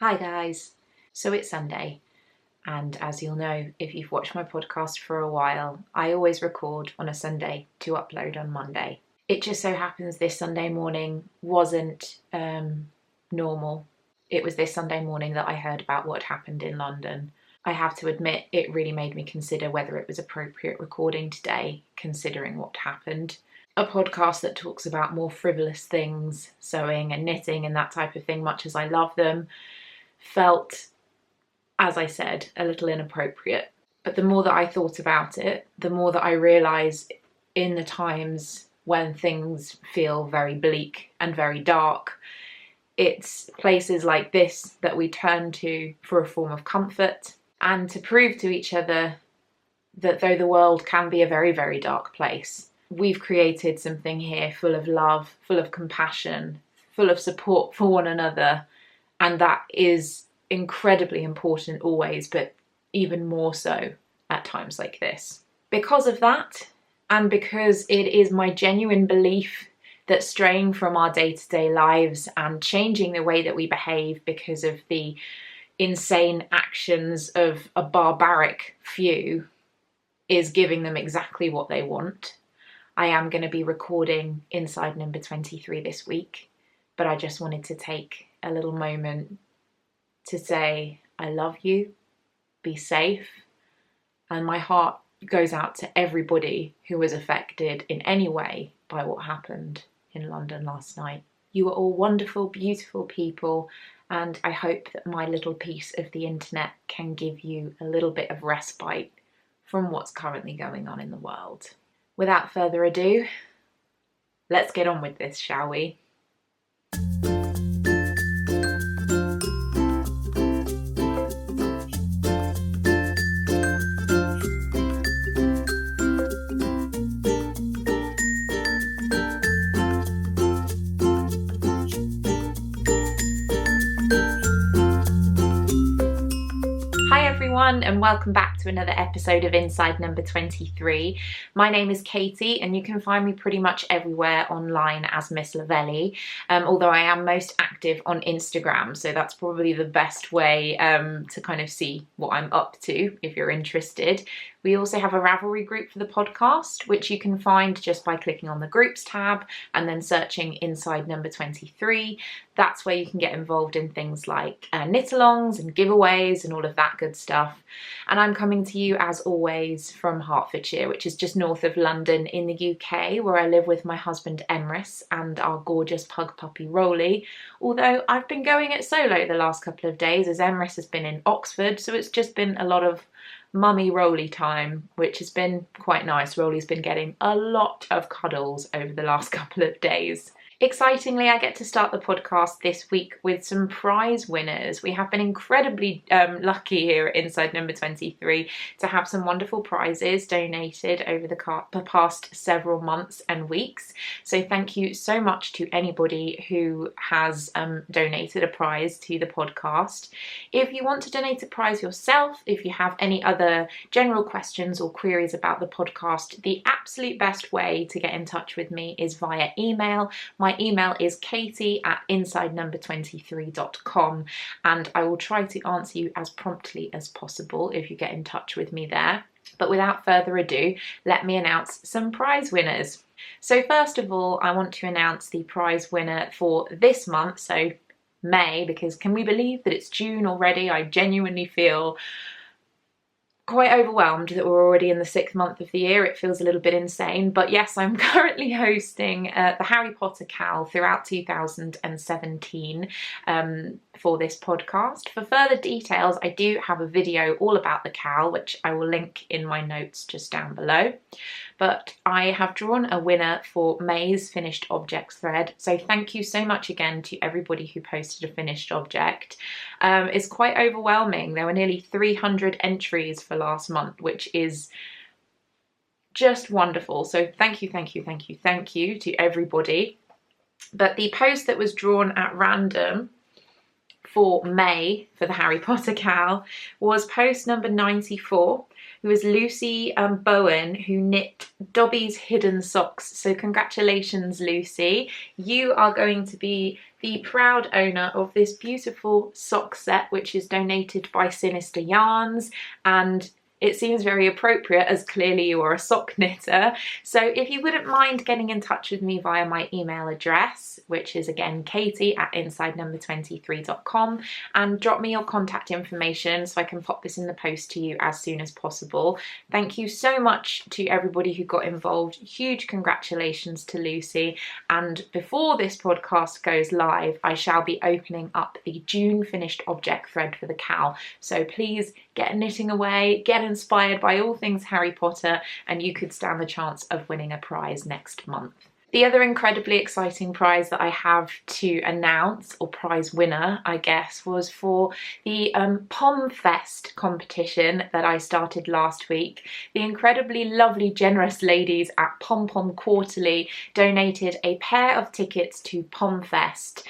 Hi guys! So it's Sunday, and as you'll know if you've watched my podcast for a while, I always record on a Sunday to upload on Monday. It just so happens this Sunday morning wasn't normal. It was this Sunday morning that I heard about what happened in London. I have to admit it really made me consider whether it was appropriate recording today, considering what happened. A podcast that talks about more frivolous things, sewing and knitting and that type of thing, much as I love them, felt, as I said, a little inappropriate. But the more that I thought about it, the more that I realised in the times when things feel very bleak and very dark, it's places like this that we turn to for a form of comfort and to prove to each other that though the world can be a very, very dark place, we've created something here full of love, full of compassion, full of support for one another. And that is incredibly important always, but even more so at times like this. Because of that, and because it is my genuine belief that straying from our day-to-day lives and changing the way that we behave because of the insane actions of a barbaric few is giving them exactly what they want, I am going to be recording inside number 23 this week, but I just wanted to take a little moment to say I love you, be safe, and my heart goes out to everybody who was affected in any way by what happened in London last night. You are all wonderful, beautiful people, and I hope that my little piece of the internet can give you a little bit of respite from what's currently going on in the world. Without further ado, let's get on with this, shall we? And welcome back to another episode of Inside Number 23. My name is Katie and you can find me pretty much everywhere online as Miss Lavelli, although I am most active on Instagram, so that's probably the best way to kind of see what I'm up to if you're interested. We also have a Ravelry group for the podcast, which you can find just by clicking on the groups tab and then searching Inside Number 23. That's where you can get involved in things like knit-alongs and giveaways and all of that good stuff. And I'm coming to you, as always, from Hertfordshire, which is just north of London in the UK, where I live with my husband Emrys and our gorgeous pug puppy Roly. Although I've been going it solo the last couple of days as Emrys has been in Oxford, so it's just been a lot of mummy Roly time, which has been quite nice. Roly's been getting a lot of cuddles over the last couple of days. Excitingly, I get to start the podcast this week with some prize winners. We have been incredibly lucky here at Inside Number 23 to have some wonderful prizes donated over the past several months and weeks. So thank you so much to anybody who has donated a prize to the podcast. If you want to donate a prize yourself, if you have any other general questions or queries about the podcast, the absolute best way to get in touch with me is via email. My email is katie@insidenumber23.com and I will try to answer you as promptly as possible if you get in touch with me there. But without further ado, let me announce some prize winners. So first of all, I want to announce the prize winner for this month, so May, because can we believe that it's June already? I genuinely feel quite overwhelmed that we're already in the 6th month of the year. It feels a little bit insane, but yes, I'm currently hosting the Harry Potter Cal throughout 2017 for this podcast. For further details, I do have a video all about the Cal, which I will link in my notes just down below. But I have drawn a winner for May's finished objects thread. So thank you so much again to everybody who posted a finished object. It's quite overwhelming. There were nearly 300 entries for last month, which is just wonderful. So thank you to everybody. But the post that was drawn at random for May for the Harry Potter cowl was post number 94, who is Lucy Bowen, who knit Dobby's Hidden Socks. So congratulations, Lucy. You are going to be the proud owner of this beautiful sock set, which is donated by Sinister Yarns, and it seems very appropriate as clearly you are a sock knitter. So if you wouldn't mind getting in touch with me via my email address, which is again katie@insidenumber23.com, and drop me your contact information so I can pop this in the post to you as soon as possible. Thank you so much to everybody who got involved. Huge congratulations to Lucy. And before this podcast goes live, I shall be opening up the June finished object thread for the cowl. So please get knitting away, get inspired by all things Harry Potter, and you could stand the chance of winning a prize next month. The other incredibly exciting prize that I have to announce, or prize winner, I guess, was for the Pom Fest competition that I started last week. The incredibly lovely, generous ladies at Pom Pom Quarterly donated a pair of tickets to Pom Fest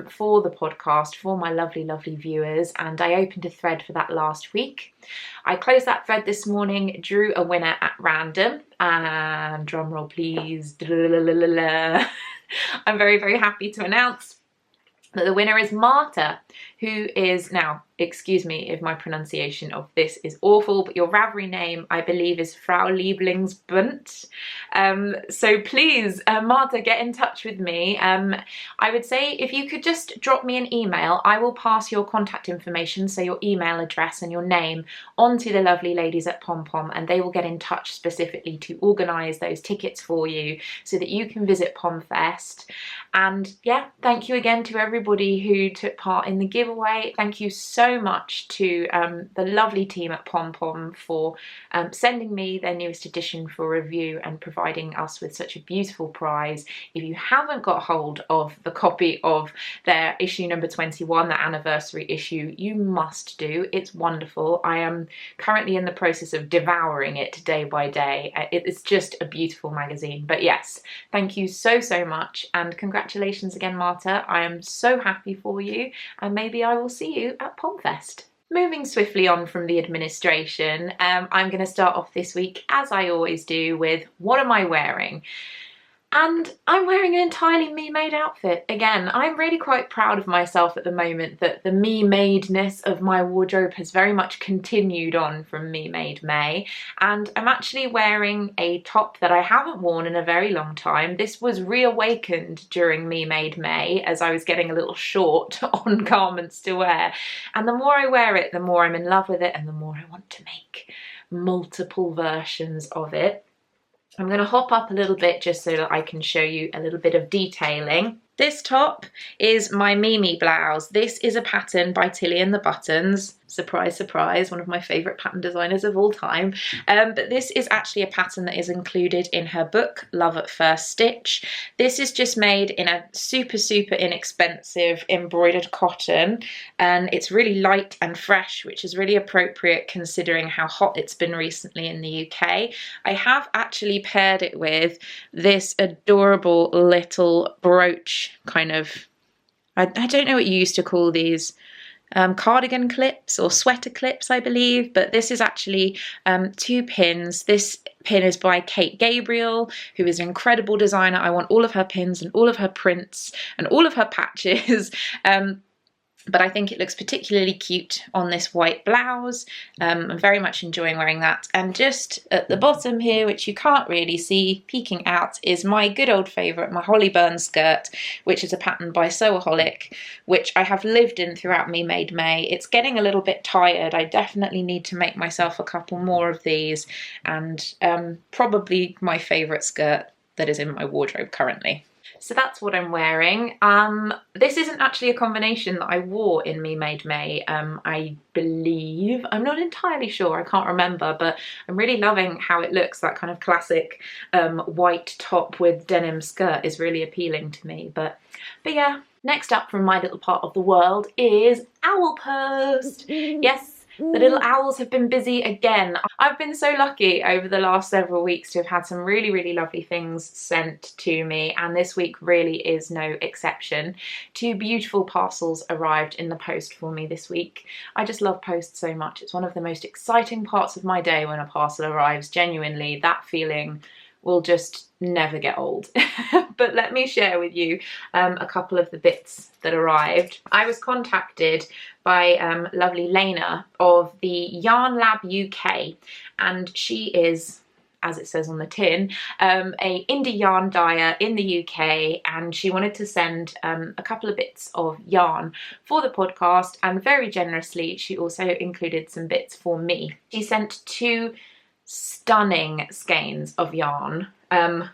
for the podcast, for my lovely, lovely viewers, and I opened a thread for that last week. I closed that thread this morning, drew a winner at random, and drumroll please. I'm very, very happy to announce that the winner is Marta, who is now, excuse me if my pronunciation of this is awful, but your Ravelry name, I believe, is Frau Lieblingsbunt. So please, Marta, get in touch with me. I would say if you could just drop me an email, I will pass your contact information, so your email address and your name, onto the lovely ladies at Pom Pom, and they will get in touch specifically to organise those tickets for you so that you can visit Pom Fest. And yeah, thank you again to everybody who took part in the giveaway. Thank you so much to the lovely team at Pom Pom for sending me their newest edition for review and providing us with such a beautiful prize. If you haven't got hold of the copy of their issue number 21, the anniversary issue, you must do. It's wonderful. I am currently in the process of devouring it day by day. It's just a beautiful magazine. But yes, thank you so, so much, and congratulations again, Marta. I am so happy for you, and maybe I will see you at Pom Fest. Moving swiftly on from the administration, I'm going to start off this week, as I always do, with what am I wearing? And I'm wearing an entirely me-made outfit. Again, I'm really quite proud of myself at the moment that the me-madeness of my wardrobe has very much continued on from Me-Made May. And I'm actually wearing a top that I haven't worn in a very long time. This was reawakened during Me-Made May as I was getting a little short on garments to wear. And the more I wear it, the more I'm in love with it and the more I want to make multiple versions of it. I'm going to hop up a little bit just so that I can show you a little bit of detailing. This top is my Mimi blouse. This is a pattern by Tilly and the Buttons. Surprise, surprise, one of my favourite pattern designers of all time. But this is actually a pattern that is included in her book, Love at First Stitch. This is just made in a super, super inexpensive embroidered cotton, and it's really light and fresh, which is really appropriate considering how hot it's been recently in the UK. I have actually paired it with this adorable little brooch kind of, I don't know what you used to call these, cardigan clips or sweater clips, I believe, but this is actually 2 pins. This pin is by Kate Gabriel, who is an incredible designer. I want all of her pins and all of her prints and all of her patches. But I think it looks particularly cute on this white blouse. I'm very much enjoying wearing that. And just at the bottom here, which you can't really see, peeking out, is my good old favourite, my Hollyburn skirt, which is a pattern by Sewaholic, which I have lived in throughout Me Made May. It's getting a little bit tired. I definitely need to make myself a couple more of these, and probably my favourite skirt that is in my wardrobe currently. So that's what I'm wearing. This isn't actually a combination that I wore in Me Made May, I believe. I'm not entirely sure, I can't remember, but I'm really loving how it looks. That kind of classic white top with denim skirt is really appealing to me. But yeah, next up from my little part of the world is Owl Post. Yes, The little owls have been busy again. I've been so lucky over the last several weeks to have had some really, really lovely things sent to me, and this week really is no exception. 2 beautiful parcels arrived in the post for me this week. I just love post so much. It's one of the most exciting parts of my day when a parcel arrives. Genuinely, that feeling will just never get old. But let me share with you a couple of the bits that arrived. I was contacted by lovely Lena of the Yarn Lab UK, and she is, as it says on the tin, a indie yarn dyer in the UK, and she wanted to send a couple of bits of yarn for the podcast, and very generously she also included some bits for me. She sent 2 stunning skeins of yarn,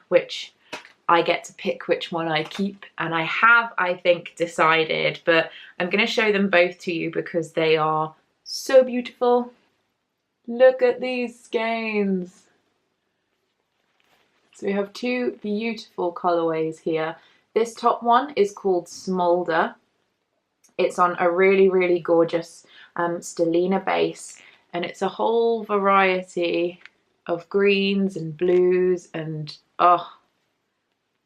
which I get to pick which one I keep, and I have, I think, decided, but I'm going to show them both to you because they are so beautiful. Look at these skeins. So we have 2 beautiful colourways here. This top one is called Smolder. It's on a really, really gorgeous stellina base, and it's a whole variety of greens and blues, and oh,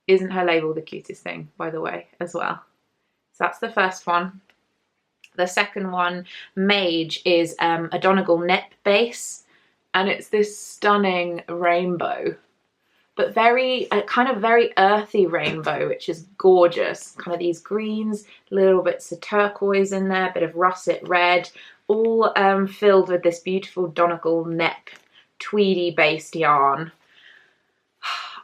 isn't her label the cutest thing, by the way, as well? So that's the first one. The second one, Mage, is a Donegal knit base, and it's this stunning rainbow, but kind of very earthy rainbow, which is gorgeous. Kind of these greens, little bits of turquoise in there, a bit of russet red, all filled with this beautiful Donegal knit tweedy based yarn.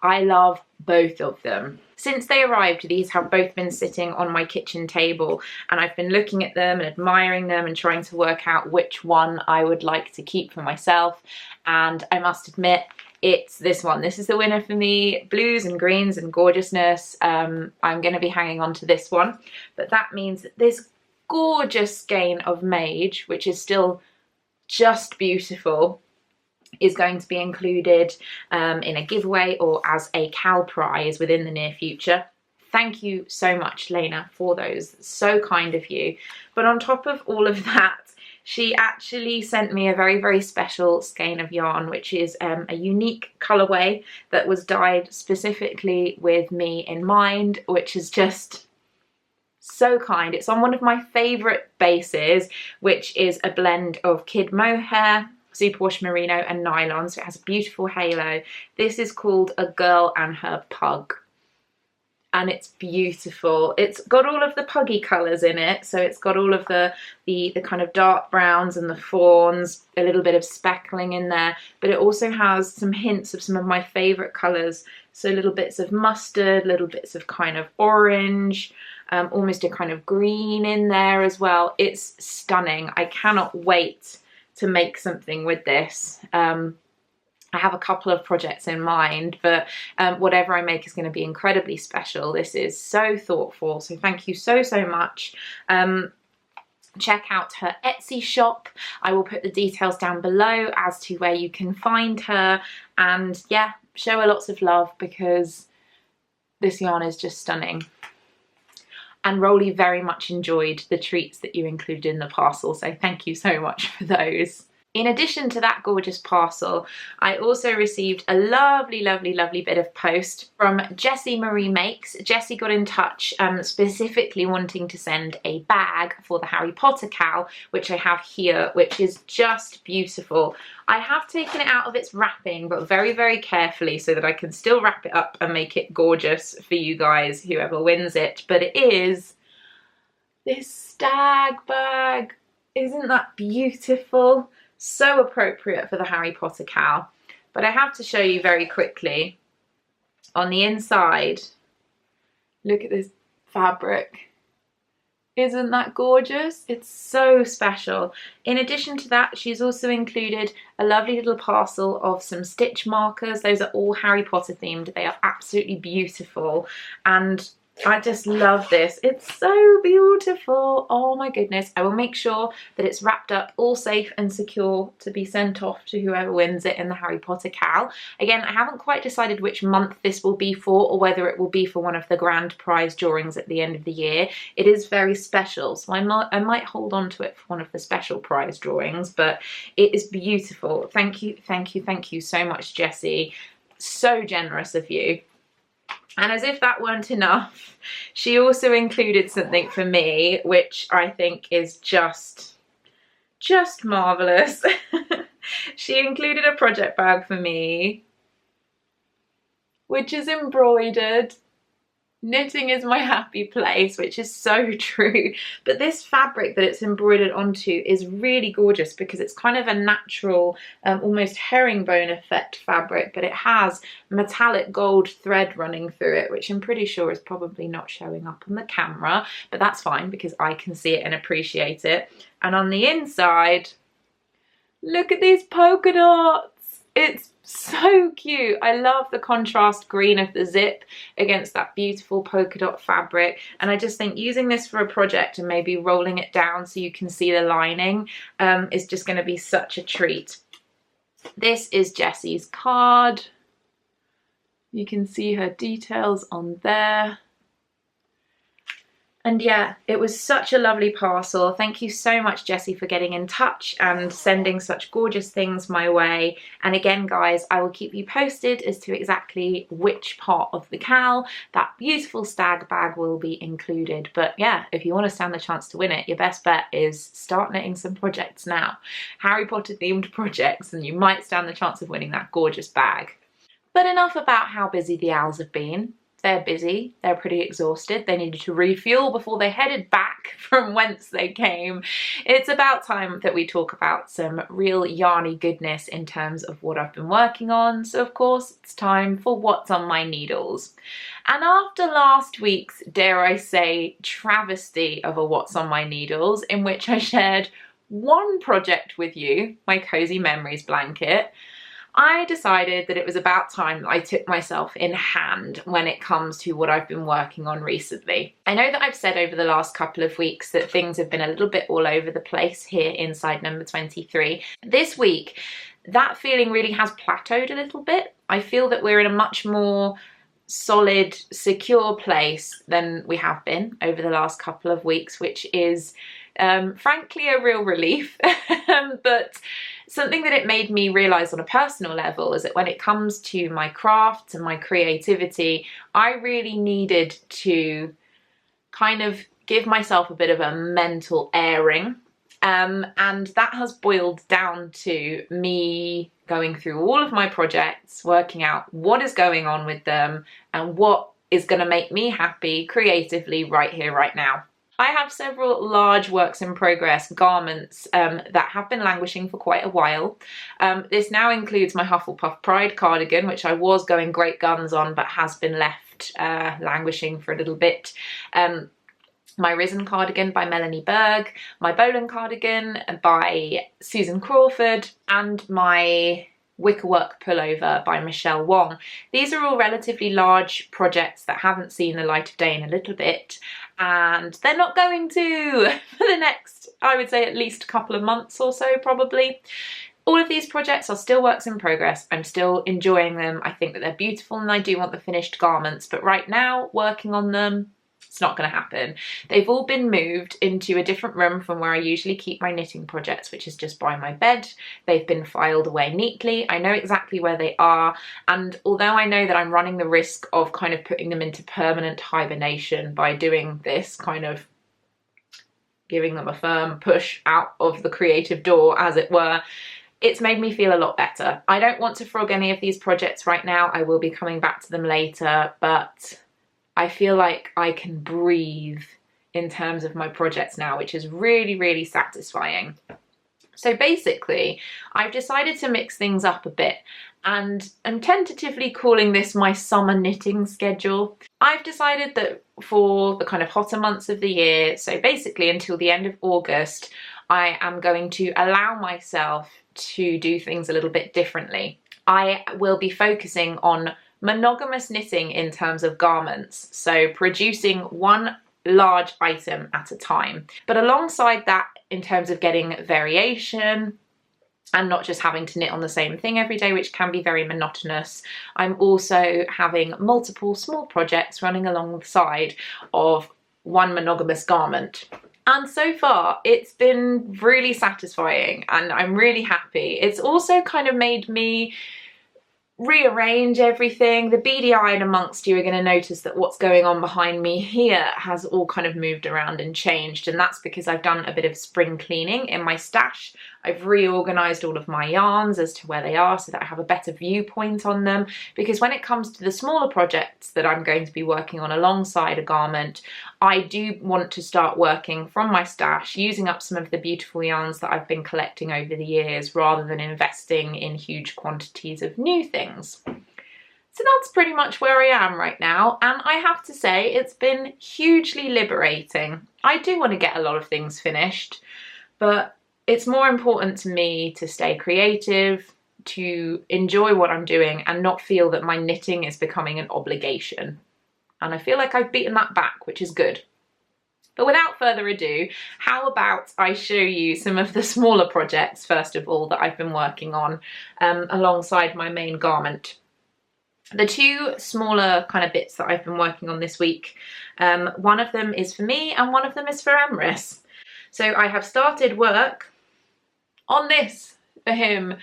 I love both of them. Since they arrived, these have both been sitting on my kitchen table, and I've been looking at them and admiring them and trying to work out which one I would like to keep for myself, and I must admit it's this one. This is the winner for me. Blues and greens and gorgeousness. I'm going to be hanging on to this one, but that means that this gorgeous skein of Mage, which is still just beautiful, is going to be included in a giveaway or as a Cal prize within the near future. Thank you so much, Lena, for those. So kind of you. But on top of all of that, she actually sent me a very, very special skein of yarn, which is a unique colourway that was dyed specifically with me in mind, which is just so kind. It's on one of my favourite bases, which is a blend of kid mohair, superwash merino and nylon, so it has a beautiful halo. This is called A Girl and Her Pug, and it's beautiful. It's got all of the puggy colours in it, so it's got all of the kind of dark browns and the fawns, a little bit of speckling in there, but it also has some hints of some of my favourite colours, so little bits of mustard, little bits of kind of orange, almost a kind of green in there as well. It's stunning. I cannot wait to make something with this. I have a couple of projects in mind, but whatever I make is going to be incredibly special. This is so thoughtful, so thank you so, so much. Check out her Etsy shop. I will put the details down below as to where you can find her, and yeah, show her lots of love because this yarn is just stunning. And Rolly very much enjoyed the treats that you included in the parcel, so thank you so much for those. In addition to that gorgeous parcel, I also received a lovely, lovely, lovely bit of post from Jessie Marie Makes. Jessie got in touch specifically wanting to send a bag for the Harry Potter cowl, which I have here, which is just beautiful. I have taken it out of its wrapping, but very, very carefully so that I can still wrap it up and make it gorgeous for you guys, whoever wins it. But it is this stag bag. Isn't that beautiful? So appropriate for the Harry Potter cowl. But I have to show you very quickly. On the inside, look at this fabric. Isn't that gorgeous? It's so special. In addition to that, she's also included a lovely little parcel of some stitch markers. Those are all Harry Potter themed. They are absolutely beautiful. And I just love this. It's so beautiful. Oh my goodness. I will make sure that it's wrapped up all safe and secure to be sent off to whoever wins it in the Harry Potter Cal. Again, I haven't quite decided which month this will be for, or whether it will be for one of the grand prize drawings at the end of the year. It is very special, so I might hold on to it for one of the special prize drawings, but it is beautiful. Thank you, thank you, thank you so much, Jessie. So generous of you. And as if that weren't enough, she also included something for me, which I think is just marvellous. She included a project bag for me, which is embroidered. Knitting is my happy place, which is so true. But this fabric that it's embroidered onto is really gorgeous because it's kind of a natural, almost herringbone effect fabric, but it has metallic gold thread running through it, which I'm pretty sure is probably not showing up on the camera, but that's fine because I can see it and appreciate it. And on the inside, look at these polka dots. It's so cute. I love the contrast green of the zip against that beautiful polka dot fabric, and I just think using this for a project and maybe rolling it down so you can see the lining is just going to be such a treat. This is Jessie's card. You can see her details on there. And yeah, it was such a lovely parcel. Thank you so much, Jessie, for getting in touch and sending such gorgeous things my way. And again, guys, I will keep you posted as to exactly which part of the Cal that beautiful stag bag will be included. But yeah, if you want to stand the chance to win it, your best bet is start knitting some projects now. Harry Potter themed projects, and you might stand the chance of winning that gorgeous bag. But enough about how busy the owls have been. They're busy, they're pretty exhausted, they needed to refuel before they headed back from whence they came. It's about time that we talk about some real yarny goodness in terms of what I've been working on. So of course it's time for what's on my needles. And after last week's, dare I say, travesty of a what's on my needles, in which I shared one project with you, my cozy memories blanket, I decided that it was about time that I took myself in hand when it comes to what I've been working on recently. I know that I've said over the last couple of weeks that things have been a little bit all over the place here inside number 23. This week, that feeling really has plateaued a little bit. I feel that we're in a much more solid, secure place than we have been over the last couple of weeks, which is frankly a real relief. But something that it made me realise on a personal level is that when it comes to my craft and my creativity, I really needed to kind of give myself a bit of a mental airing. And that has boiled down to me going through all of my projects, working out what is going on with them and what is going to make me happy creatively right here, right now. I have several large works in progress garments that have been languishing for quite a while. This now includes my Hufflepuff Pride cardigan, which I was going great guns on but has been left languishing for a little bit. My Risen cardigan by Melanie Berg, my Bolan cardigan by Susan Crawford, and my Wickerwork pullover by Michelle Wong. These are all relatively large projects that haven't seen the light of day in a little bit, and they're not going to for the next, I would say, at least a couple of months or so probably. All of these projects are still works in progress. I'm still enjoying them. I think that they're beautiful and I do want the finished garments, but right now working on them, it's not going to happen. They've all been moved into a different room from where I usually keep my knitting projects, which is just by my bed. They've been filed away neatly. I know exactly where they are. And although I know that I'm running the risk of kind of putting them into permanent hibernation by doing this, kind of giving them a firm push out of the creative door, as it were, it's made me feel a lot better. I don't want to frog any of these projects right now. I will be coming back to them later, but I feel like I can breathe in terms of my projects now, which is really, really satisfying. So basically, I've decided to mix things up a bit, and I'm tentatively calling this my summer knitting schedule. I've decided that for the kind of hotter months of the year, so basically until the end of August, I am going to allow myself to do things a little bit differently. I will be focusing on monogamous knitting in terms of garments, so producing one large item at a time. But alongside that, in terms of getting variation and not just having to knit on the same thing every day, which can be very monotonous, I'm also having multiple small projects running alongside of one monogamous garment. And so far, it's been really satisfying and I'm really happy. It's also kind of made me rearrange everything. The beady-eyed amongst you are going to notice that what's going on behind me here has all kind of moved around and changed, and that's because I've done a bit of spring cleaning in my stash. I've reorganized all of my yarns as to where they are so that I have a better viewpoint on them, because when it comes to the smaller projects that I'm going to be working on alongside a garment, I do want to start working from my stash, using up some of the beautiful yarns that I've been collecting over the years rather than investing in huge quantities of new things. So that's pretty much where I am right now, and I have to say it's been hugely liberating. I do want to get a lot of things finished, but it's more important to me to stay creative, to enjoy what I'm doing and not feel that my knitting is becoming an obligation. And I feel like I've beaten that back, which is good. But without further ado, how about I show you some of the smaller projects, first of all, that I've been working on alongside my main garment. The two smaller kind of bits that I've been working on this week, one of them is for me and one of them is for Emrys. So I have started work on this for him.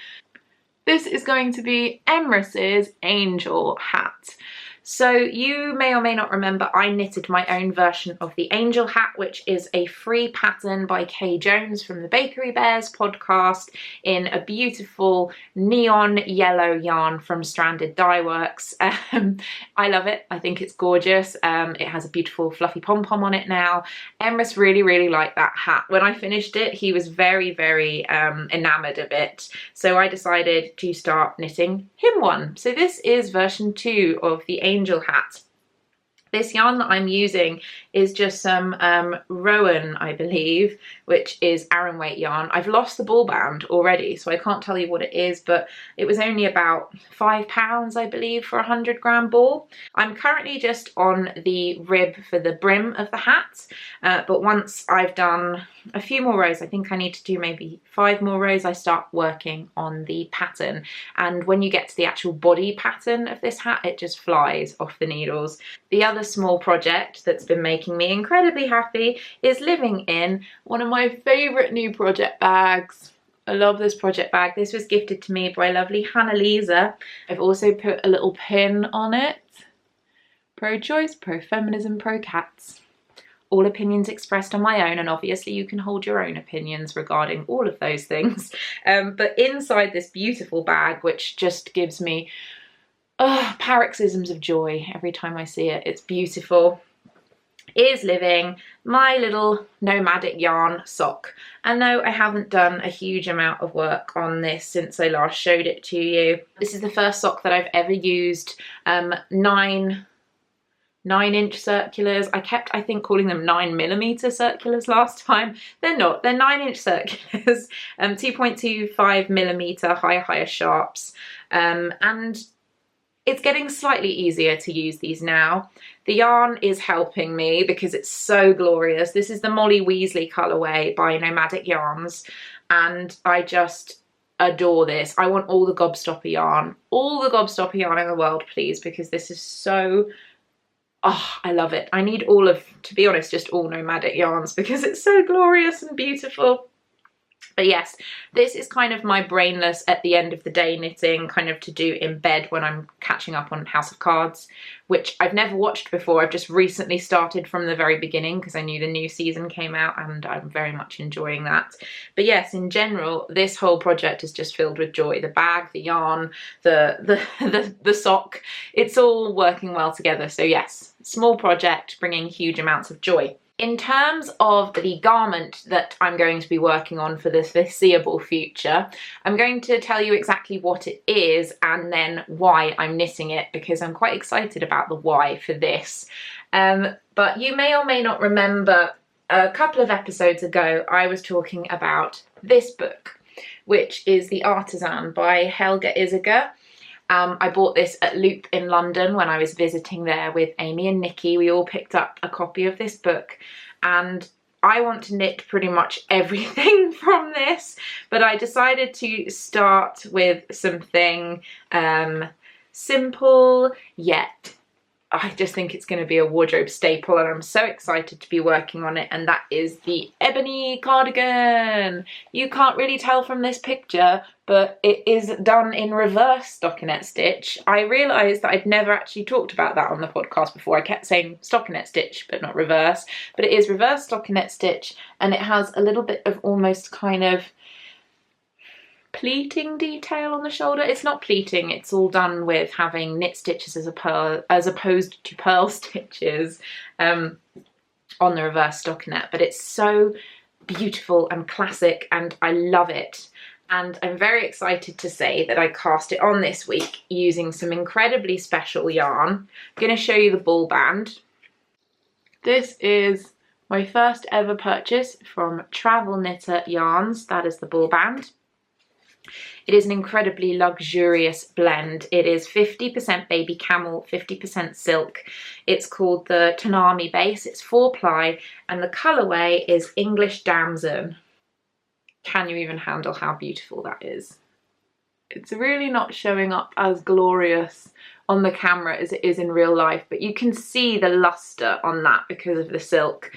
This is going to be Emrys's Angel Hat. So you may or may not remember I knitted my own version of the Angel Hat, which is a free pattern by Kay Jones from the Bakery Bears podcast in a beautiful neon yellow yarn from Stranded Dye Works. I love it. I think it's gorgeous. It has a beautiful fluffy pom-pom on it now. Emrys really liked that hat. When I finished it, he was very enamored of it. So I decided to start knitting him one. So this is version 2 of the Angel Hat. This yarn that I'm using is just some Rowan, I believe, which is Aran weight yarn. I've lost the ball band already, so I can't tell you what it is, but it was only about £5, I believe, for a 100-gram ball. I'm currently just on the rib for the brim of the hat, but once I've done a few more rows, I think I need to do maybe 5 more rows, I start working on the pattern. And when you get to the actual body pattern of this hat, it just flies off the needles. The other small project that's been making me incredibly happy is living in one of my favourite new project bags. I love this project bag. This was gifted to me by lovely Hannah-Lisa. I've also put a little pin on it. Pro-choice, pro-feminism, pro-cats. All opinions expressed are my own, and obviously you can hold your own opinions regarding all of those things. But inside this beautiful bag, which just gives me paroxysms of joy every time I see it, it's beautiful, is living my little Nomadic yarn sock. And no, I haven't done a huge amount of work on this since I last showed it to you. This is the first sock that I've ever used 9-inch circulars. I kept, I think, calling them 9mm circulars last time. They're not, they're 9-inch circulars, 2.25mm higher sharps, and it's getting slightly easier to use these now. The yarn is helping me because it's so glorious. This is the Molly Weasley colourway by Nomadic Yarns, and I just adore this. I want all the gobstopper yarn in the world, please, because this is so, I love it. I need all of, to be honest, just all Nomadic yarns because it's so glorious and beautiful. But yes, this is kind of my brainless at the end of the day knitting, kind of to do in bed when I'm catching up on House of Cards, which I've never watched before. I've just recently started from the very beginning because I knew the new season came out and I'm very much enjoying that. But yes, in general, this whole project is just filled with joy. The bag, the yarn, the sock, it's all working well together. So yes, small project bringing huge amounts of joy. In terms of the garment that I'm going to be working on for the foreseeable future, I'm going to tell you exactly what it is and then why I'm knitting it, because I'm quite excited about the why for this. But you may or may not remember a couple of episodes ago I was talking about this book, which is The Artisan by Helga Isager. I bought this at Loop in London when I was visiting there with Amy and Nikki. We all picked up a copy of this book, and I want to knit pretty much everything from this, but I decided to start with something simple, yet I just think it's going to be a wardrobe staple, and I'm so excited to be working on it, and that is the ebony cardigan. You can't really tell from this picture, but it is done in reverse stockinette stitch. I realised that I'd never actually talked about that on the podcast before. I kept saying stockinette stitch, but not reverse, but it is reverse stockinette stitch, and it has a little bit of almost kind of pleating detail on the shoulder. It's not pleating, it's all done with having knit stitches as opposed to purl stitches on the reverse stockinette, but it's so beautiful and classic and I love it. And I'm very excited to say that I cast it on this week using some incredibly special yarn. I'm going to show you the ball band. This is my first ever purchase from Travel Knitter Yarns. That is the ball band. It is an incredibly luxurious blend. It is 50% baby camel, 50% silk. It's called the Tanami base. It's 4-ply, and the colourway is English Damson. Can you even handle how beautiful that is? It's really not showing up as glorious on the camera as it is in real life, but you can see the luster on that because of the silk.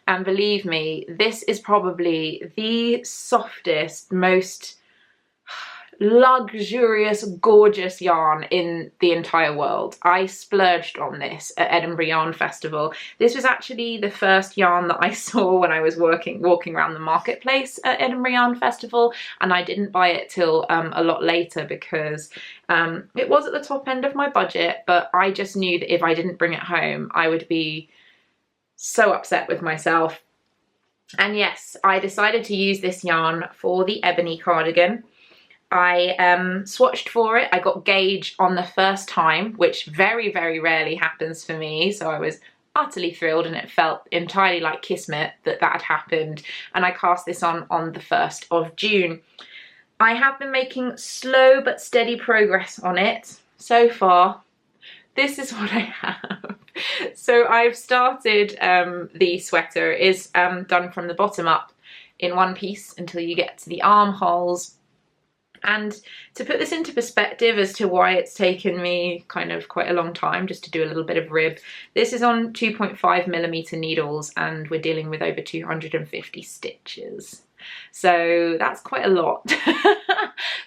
And believe me, this is probably the softest, most luxurious, gorgeous yarn in the entire world. I splurged on this at Edinburgh Yarn Festival. This was actually the first yarn that I saw when I was walking around the marketplace at Edinburgh Yarn Festival, and I didn't buy it till a lot later because it was at the top end of my budget, but I just knew that if I didn't bring it home I would be so upset with myself. And yes, I decided to use this yarn for the ebony cardigan. I swatched for it. I got gauge on the first time, which very, very rarely happens for me, so I was utterly thrilled, and it felt entirely like kismet that that had happened, and I cast this on the 1st of June. I have been making slow but steady progress on it. So far, this is what I have. So I've started the sweater. It is done from the bottom up in one piece until you get to the armholes. And to put this into perspective as to why it's taken me kind of quite a long time just to do a little bit of rib, this is on 2.5mm needles and we're dealing with over 250 stitches. So that's quite a lot.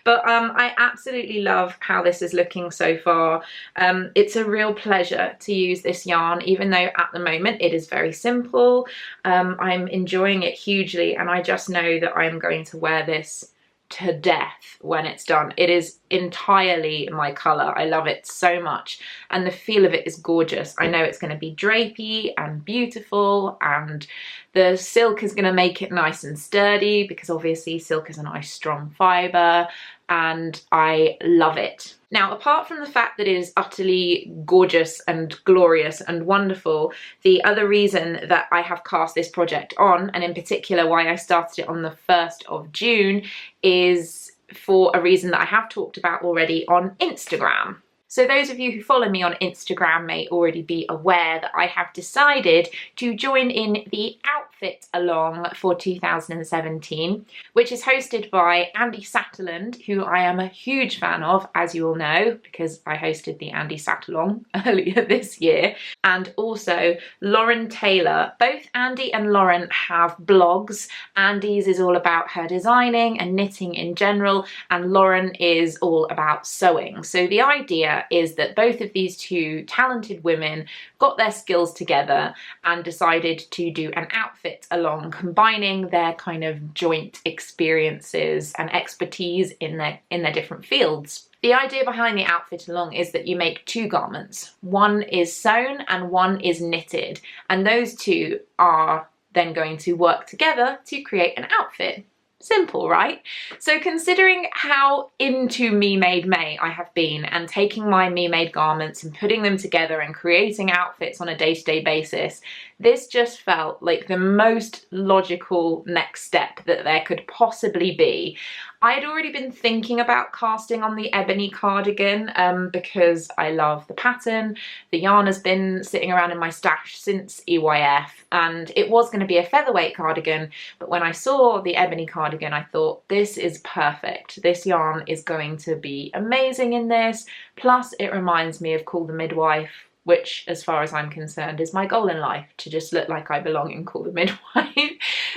But I absolutely love how this is looking so far. It's a real pleasure to use this yarn, even though at the moment it is very simple. I'm enjoying it hugely, and I just know that I'm going to wear this to death when it's done. It is entirely my colour. I love it so much, and the feel of it is gorgeous. I know it's going to be drapey and beautiful, and the silk is going to make it nice and sturdy because obviously silk is a nice strong fibre, and I love it. Now, apart from the fact that it is utterly gorgeous and glorious and wonderful, the other reason that I have cast this project on, and in particular why I started it on the 1st of June, is for a reason that I have talked about already on Instagram. So those of you who follow me on Instagram may already be aware that I have decided to join in the outfit along for 2017, which is hosted by Andy Satterland, who I am a huge fan of, as you all know, because I hosted the Andy Satterlong earlier this year, and also Lauren Taylor. Both Andy and Lauren have blogs. Andy's is all about her designing and knitting in general, and Lauren is all about sewing. So the idea is that both of these two talented women got their skills together and decided to do an outfit along, combining their kind of joint experiences and expertise in their different fields. The idea behind the outfit along is that you make 2 garments. One is sewn and one is knitted, and those two are then going to work together to create an outfit. Simple, right? So considering how into Me Made May I have been, and taking my Me Made garments and putting them together and creating outfits on a day-to-day basis, this just felt like the most logical next step that there could possibly be. I had already been thinking about casting on the ebony cardigan because I love the pattern. The yarn has been sitting around in my stash since EYF, and it was going to be a featherweight cardigan, but when I saw the ebony cardigan I thought, this is perfect. This yarn is going to be amazing in this, plus it reminds me of Call the Midwife, which, as far as I'm concerned, is my goal in life, to just look like I belong in Call the Midwife.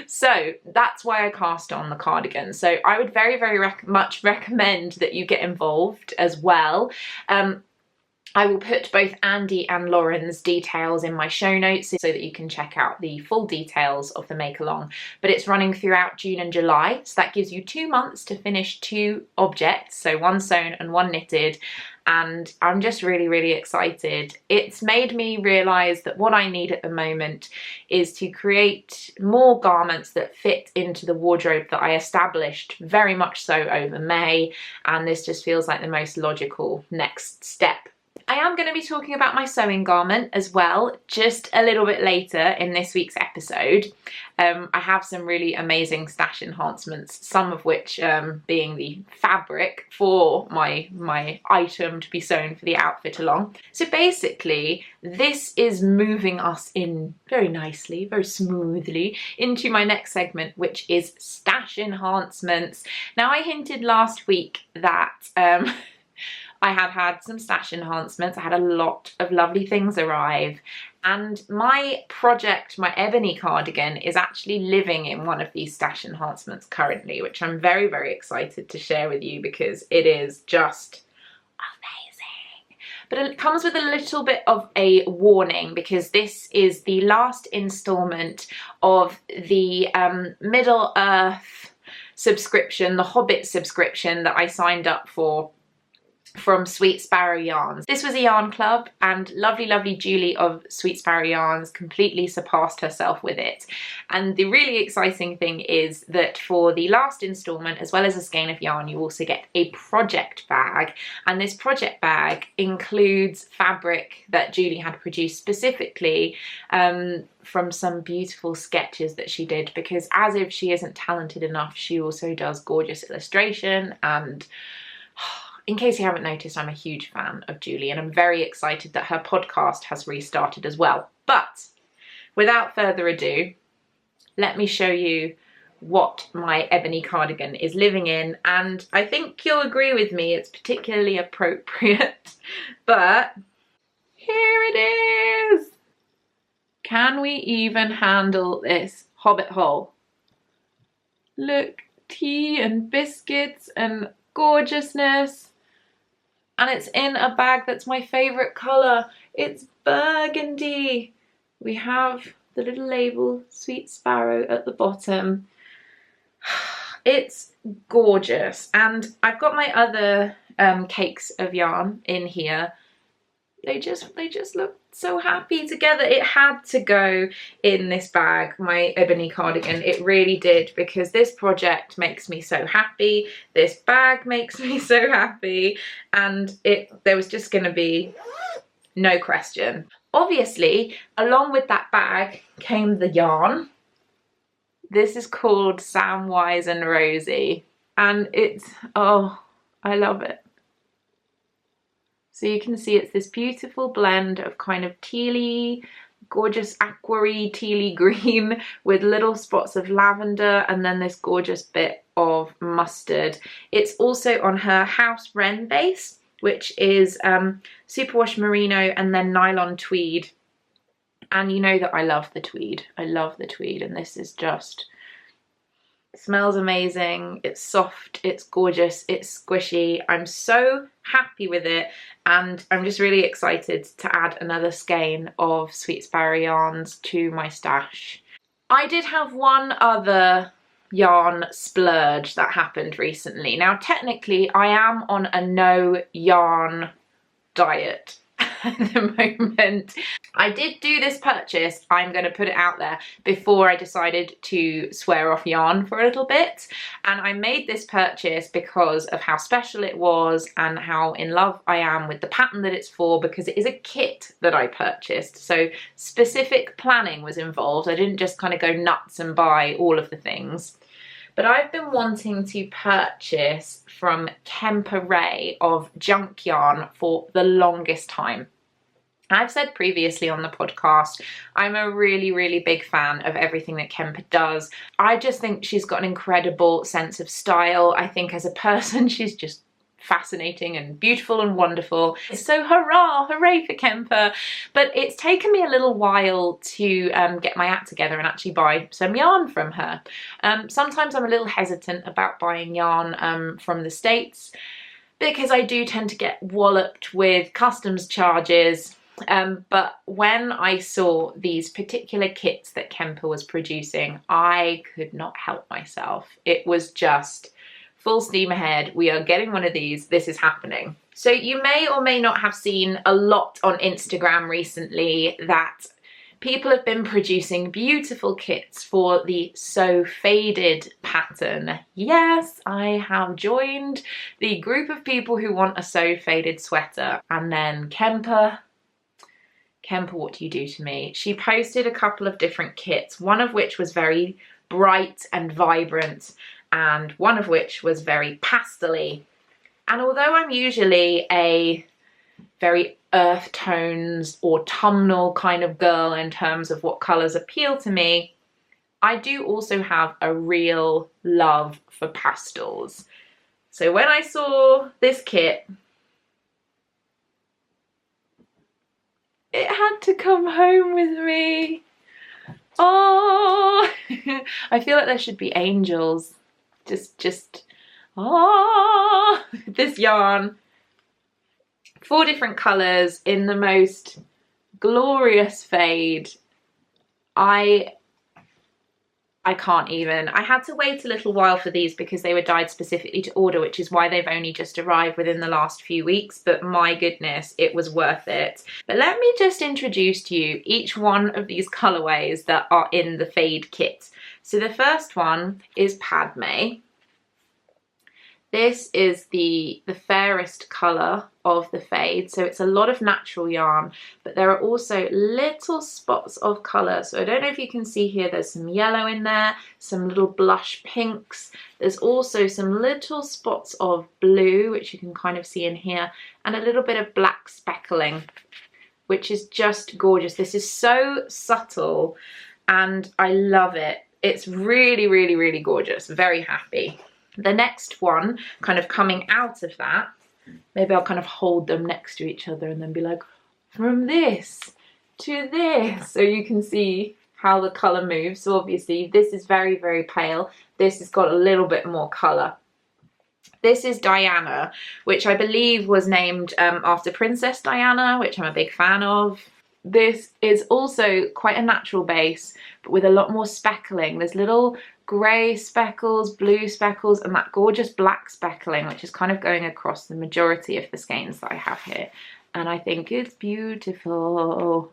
So that's why I cast on the cardigan. So I would very much recommend that you get involved as well. I will put both Andy and Lauren's details in my show notes so that you can check out the full details of the make along. But it's running throughout June and July, so that gives you 2 months to finish 2 objects, so 1 sewn and 1 knitted. And I'm just really excited. It's made me realise that what I need at the moment is to create more garments that fit into the wardrobe that I established very much so over May, and this just feels like the most logical next step. I am going to be talking about my sewing garment as well, just a little bit later in this week's episode. I have some really amazing stash enhancements, some of which being the fabric for my item to be sewn for the outfit along. So basically, this is moving us in very nicely, very smoothly, into my next segment, which is stash enhancements. Now, I hinted last week that I had some stash enhancements. I had a lot of lovely things arrive, and my project, my ebony cardigan, is actually living in one of these stash enhancements currently, which I'm very excited to share with you because it is just amazing. But it comes with a little bit of a warning, because this is the last installment of the Middle Earth subscription, the Hobbit subscription that I signed up for from Sweet Sparrow Yarns. This was a yarn club, and lovely Julie of Sweet Sparrow Yarns completely surpassed herself with it. And the really exciting thing is that for the last installment, as well as a skein of yarn, you also get a project bag, and this project bag includes fabric that Julie had produced specifically from some beautiful sketches that she did, because as if she isn't talented enough, she also does gorgeous illustration. And in case you haven't noticed, I'm a huge fan of Julie, and I'm very excited that her podcast has restarted as well. But without further ado, let me show you what my ebony cardigan is living in, and I think you'll agree with me, it's particularly appropriate. But here it is! Can we even handle this Hobbit hole? Look, tea and biscuits and gorgeousness. And it's in a bag that's my favourite colour. It's burgundy. We have the little label, Sweet Sparrow, at the bottom. It's gorgeous. And I've got my other cakes of yarn in here. They just look so happy together. It had to go in this bag, my ebony cardigan. It really did, because this project makes me so happy. This bag makes me so happy, and there was just going to be no question. Obviously, along with that bag came the yarn. This is called Samwise and Rosie, and it's, oh, I love it. So you can see it's this beautiful blend of kind of tealy, gorgeous aquary, tealy green with little spots of lavender, and then this gorgeous bit of mustard. It's also on her house wren base, which is superwash merino and then nylon tweed. And you know that I love the tweed. I love the tweed, and this is just, it smells amazing, it's soft, it's gorgeous, it's squishy. I'm so happy with it, and I'm just really excited to add another skein of Sweet Sparrow yarns to my stash. I did have one other yarn splurge that happened recently. Now, technically, I am on a no yarn diet. at the moment. I did do this purchase, I'm going to put it out there, before I decided to swear off yarn for a little bit. And I made this purchase because of how special it was and how in love I am with the pattern that it's for, because it is a kit that I purchased. So specific planning was involved. I didn't just kind of go nuts and buy all of the things. But I've been wanting to purchase from Kemper Ray of Junk Yarn for the longest time. I've said previously on the podcast, I'm a really big fan of everything that Kemper does. I just think she's got an incredible sense of style. I think as a person, she's just fascinating and beautiful and wonderful. So hurrah, hooray for Kemper. But it's taken me a little while to get my act together and actually buy some yarn from her. Sometimes I'm a little hesitant about buying yarn from the States, because I do tend to get walloped with customs charges. But when I saw these particular kits that Kemper was producing, I could not help myself. It was just full steam ahead. We are getting one of these. This is happening. So you may or may not have seen a lot on Instagram recently that people have been producing beautiful kits for the So Faded pattern. Yes, I have joined the group of people who want a So Faded sweater. And then Kemper, what do you do to me? She posted a couple of different kits, one of which was very bright and vibrant, and one of which was very pastel-y. And although I'm usually a very earth tones, autumnal kind of girl in terms of what colours appeal to me, I do also have a real love for pastels. So when I saw this kit, it had to come home with me. Oh, I feel like there should be angels. Oh, this yarn. 4 different colours in the most glorious fade. I can't even. I had to wait a little while for these because they were dyed specifically to order, which is why they've only just arrived within the last few weeks, but my goodness, it was worth it. But let me just introduce to you each one of these colourways that are in the fade kit. So the first one is Padme. This is the fairest colour of the fade, so it's a lot of natural yarn, but there are also little spots of colour. So I don't know if you can see here, there's some yellow in there, some little blush pinks. There's also some little spots of blue, which you can kind of see in here, and a little bit of black speckling, which is just gorgeous. This is so subtle and I love it. It's really gorgeous, very happy. The next one, kind of coming out of that, maybe I'll kind of hold them next to each other and then be like, from this to this. So you can see how the colour moves. So obviously this is very pale. This has got a little bit more colour. This is Diana, which I believe was named after Princess Diana, which I'm a big fan of. This is also quite a natural base, but with a lot more speckling. There's little grey speckles, blue speckles, and that gorgeous black speckling, which is kind of going across the majority of the skeins that I have here. And I think it's beautiful.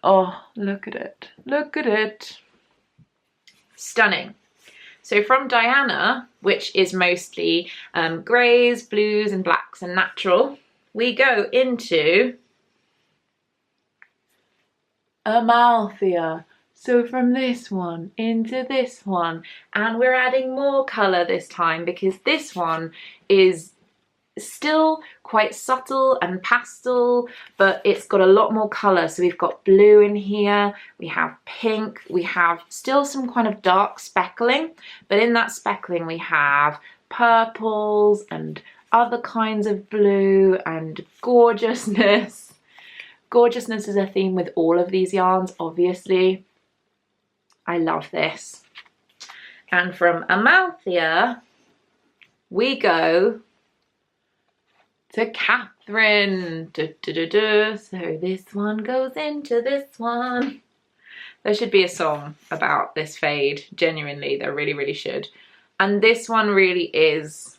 Oh, look at it. Look at it. Stunning. So from Diana, which is mostly greys, blues, and blacks and natural, we go into Amalthea. So from this one into this one, and we're adding more colour this time because this one is still quite subtle and pastel, but it's got a lot more colour. So we've got blue in here, we have pink, we have still some kind of dark speckling, but in that speckling we have purples and other kinds of blue and gorgeousness. Gorgeousness is a theme with all of these yarns, obviously. I love this. And from Amalthea, we go to Kathryn. So this one goes into this one. There should be a song about this fade. Genuinely, there really should. And this one really is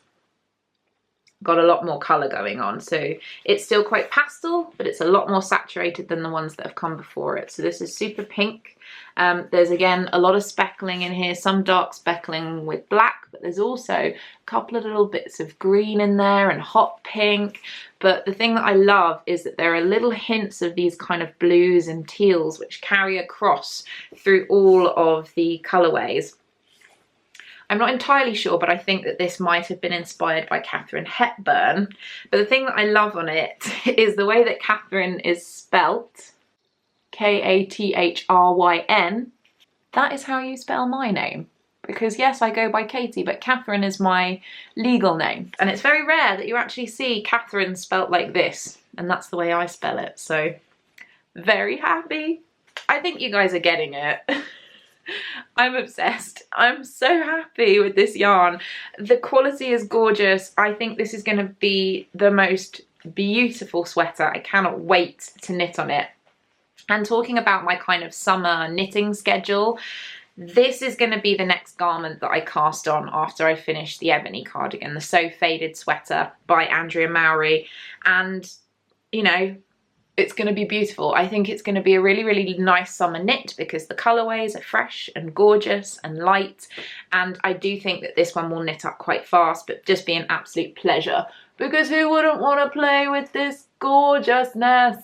got a lot more colour going on. So it's still quite pastel, but it's a lot more saturated than the ones that have come before it. So this is super pink. There's again a lot of speckling in here, some dark speckling with black, but there's also a couple of little bits of green in there and hot pink. But the thing that I love is that there are little hints of these kind of blues and teals which carry across through all of the colourways. I'm not entirely sure, but I think that this might have been inspired by Katharine Hepburn. But the thing that I love on it is the way that Kathryn is spelt, Kathryn. That is how you spell my name. Because yes, I go by Katie, but Kathryn is my legal name. And it's very rare that you actually see Kathryn spelt like this. And that's the way I spell it. So, very happy. I think you guys are getting it. I'm obsessed. I'm so happy with this yarn. The quality is gorgeous. I think this is going to be the most beautiful sweater. I cannot wait to knit on it. And talking about my kind of summer knitting schedule, this is going to be the next garment that I cast on after I finish the ebony cardigan, the So Faded Sweater by Andrea Mowry. And, you know, it's going to be beautiful. I think it's going to be a really, really nice summer knit because the colourways are fresh and gorgeous and light. And I do think that this one will knit up quite fast, but just be an absolute pleasure. Because who wouldn't want to play with this gorgeousness?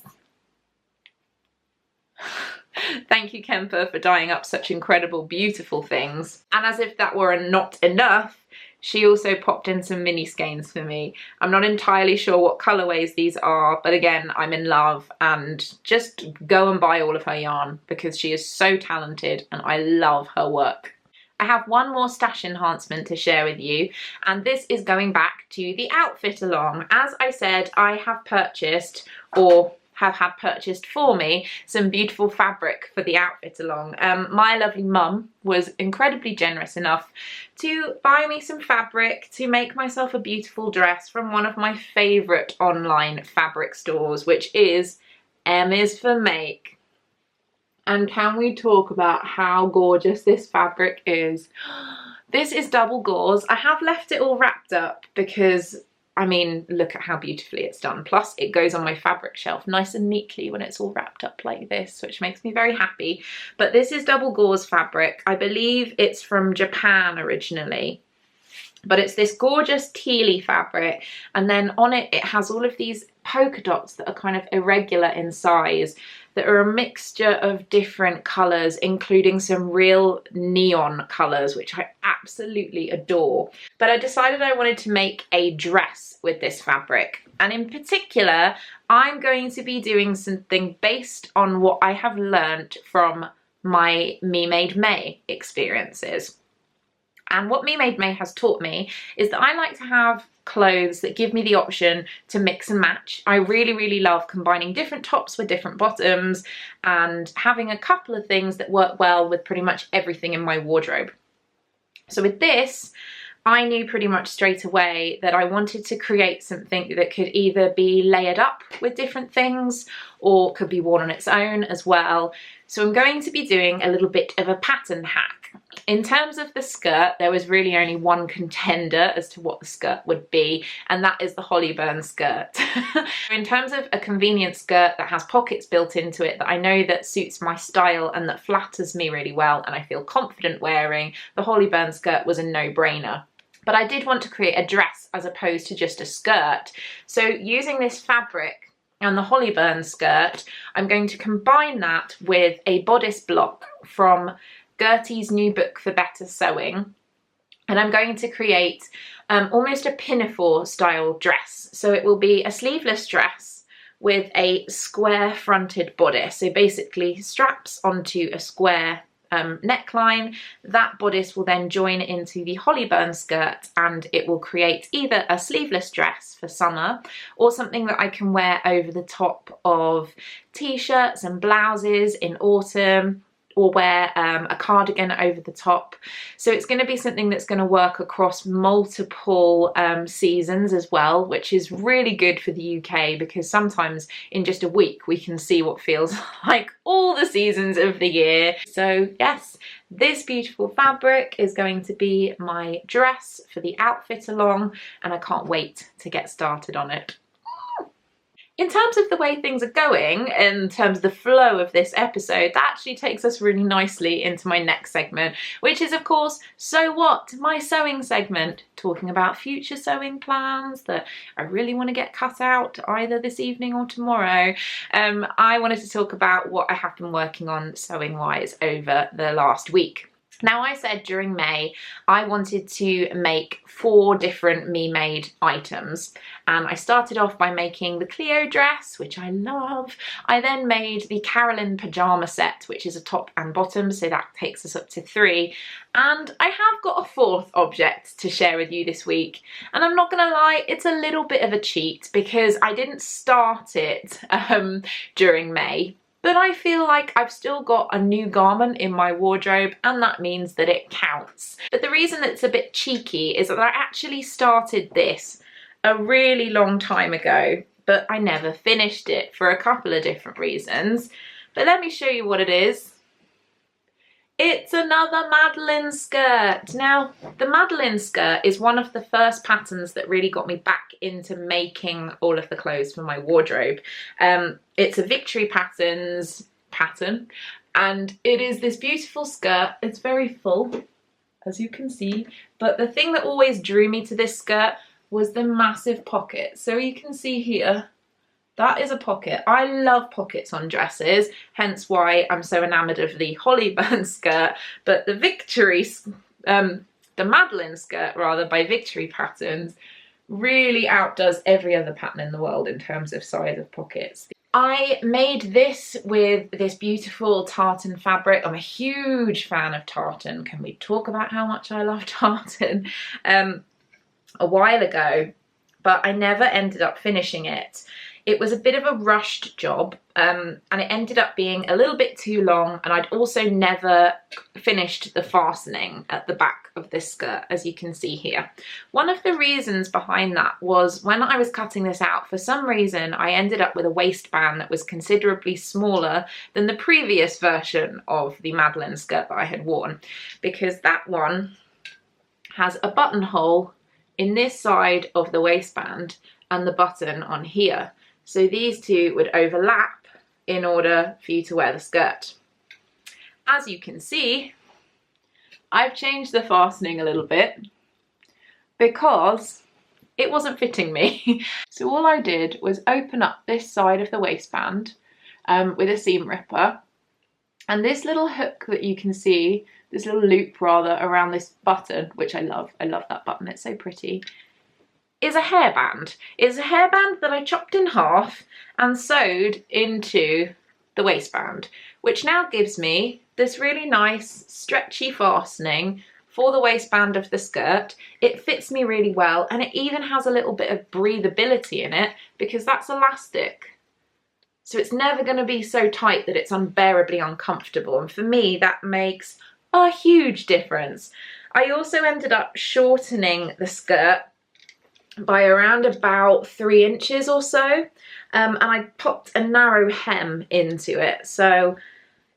Thank you, Kemper, for dyeing up such incredible, beautiful things. And as if that were not enough, she also popped in some mini skeins for me. I'm not entirely sure what colourways these are, but again, I'm in love, and just go and buy all of her yarn because she is so talented and I love her work. I have one more stash enhancement to share with you, and this is going back to the outfit along. As I said, I have purchased, or have had purchased for me, some beautiful fabric for the outfit along. My lovely mum was incredibly generous enough to buy me some fabric to make myself a beautiful dress from one of my favourite online fabric stores, which is Emrys for Make. And can we talk about how gorgeous this fabric is? This is double gauze. I have left it all wrapped up because, I mean, look at how beautifully it's done. Plus, it goes on my fabric shelf nice and neatly when it's all wrapped up like this, which makes me very happy. But this is double gauze fabric. I believe it's from Japan originally. But it's this gorgeous tealy fabric, and then on it, it has all of these polka dots that are kind of irregular in size, that are a mixture of different colours, including some real neon colours, which I absolutely adore. But I decided I wanted to make a dress with this fabric. And in particular, I'm going to be doing something based on what I have learned from my Me Made May experiences. And what Me Made May has taught me is that I like to have clothes that give me the option to mix and match. I really, really love combining different tops with different bottoms and having a couple of things that work well with pretty much everything in my wardrobe. So with this, I knew pretty much straight away that I wanted to create something that could either be layered up with different things or could be worn on its own as well. So I'm going to be doing a little bit of a pattern hack. In terms of the skirt, there was really only one contender as to what the skirt would be, and that is the Hollyburn skirt. In terms of a convenient skirt that has pockets built into it that I know that suits my style and that flatters me really well and I feel confident wearing, the Hollyburn skirt was a no-brainer. But I did want to create a dress as opposed to just a skirt. So using this fabric and the Hollyburn skirt, I'm going to combine that with a bodice block from Gertie's new book for better sewing, and I'm going to create almost a pinafore style dress. So it will be a sleeveless dress with a square fronted bodice, so basically straps onto a square neckline. That bodice will then join into the Hollyburn skirt, and it will create either a sleeveless dress for summer or something that I can wear over the top of t-shirts and blouses in autumn. or wear a cardigan over the top. So it's going to be something that's going to work across multiple seasons as well, which is really good for the UK, because sometimes in just a week we can see what feels like all the seasons of the year. So yes, this beautiful fabric is going to be my dress for the outfit along, and I can't wait to get started on it. In terms of the way things are going, in terms of the flow of this episode, that actually takes us really nicely into my next segment, which is of course, So What? My sewing segment, talking about future sewing plans that I really want to get cut out either this evening or tomorrow. I wanted to talk about what I have been working on sewing wise over the last week. Now, I said during May I wanted to make 4 different me-made items, and I started off by making the Cleo dress, which I love. I then made the Carolyn pyjama set, which is a top and bottom, so that takes us up to 3. And I have got a 4th object to share with you this week, and I'm not gonna lie, it's a little bit of a cheat because I didn't start it during May. But I feel like I've still got a new garment in my wardrobe, and that means that it counts. But the reason that it's a bit cheeky is that I actually started this a really long time ago, but I never finished it for a couple of different reasons. But let me show you what it is. It's another Madeline skirt. Now, the Madeline skirt is one of the first patterns that really got me back into making all of the clothes for my wardrobe. It's a Victory Patterns pattern, and it is this beautiful skirt. It's very full, as you can see, but the thing that always drew me to this skirt was the massive pocket. So you can see here, that is a pocket. I love pockets on dresses, hence why I'm so enamoured of the Hollyburn skirt, but the the Madeline skirt rather, by Victory Patterns, really outdoes every other pattern in the world in terms of size of pockets. I made this with this beautiful tartan fabric. I'm a huge fan of tartan. Can we talk about how much I love tartan? A while ago, but I never ended up finishing it. It was a bit of a rushed job, and it ended up being a little bit too long, and I'd also never finished the fastening at the back of this skirt, as you can see here. One of the reasons behind that was when I was cutting this out, for some reason I ended up with a waistband that was considerably smaller than the previous version of the Madeline skirt that I had worn, because that one has a buttonhole in this side of the waistband and the button on here. So these two would overlap in order for you to wear the skirt. As you can see, I've changed the fastening a little bit because it wasn't fitting me. So all I did was open up this side of the waistband with a seam ripper, and this little hook that you can see, this little loop rather, around this button, which I love that button, it's so pretty, is a hairband. It's a hairband that I chopped in half and sewed into the waistband, which now gives me this really nice stretchy fastening for the waistband of the skirt. It fits me really well, and it even has a little bit of breathability in it because that's elastic. So it's never going to be so tight that it's unbearably uncomfortable, and for me that makes a huge difference. I also ended up shortening the skirt by around about 3 inches or so, and I popped a narrow hem into it, so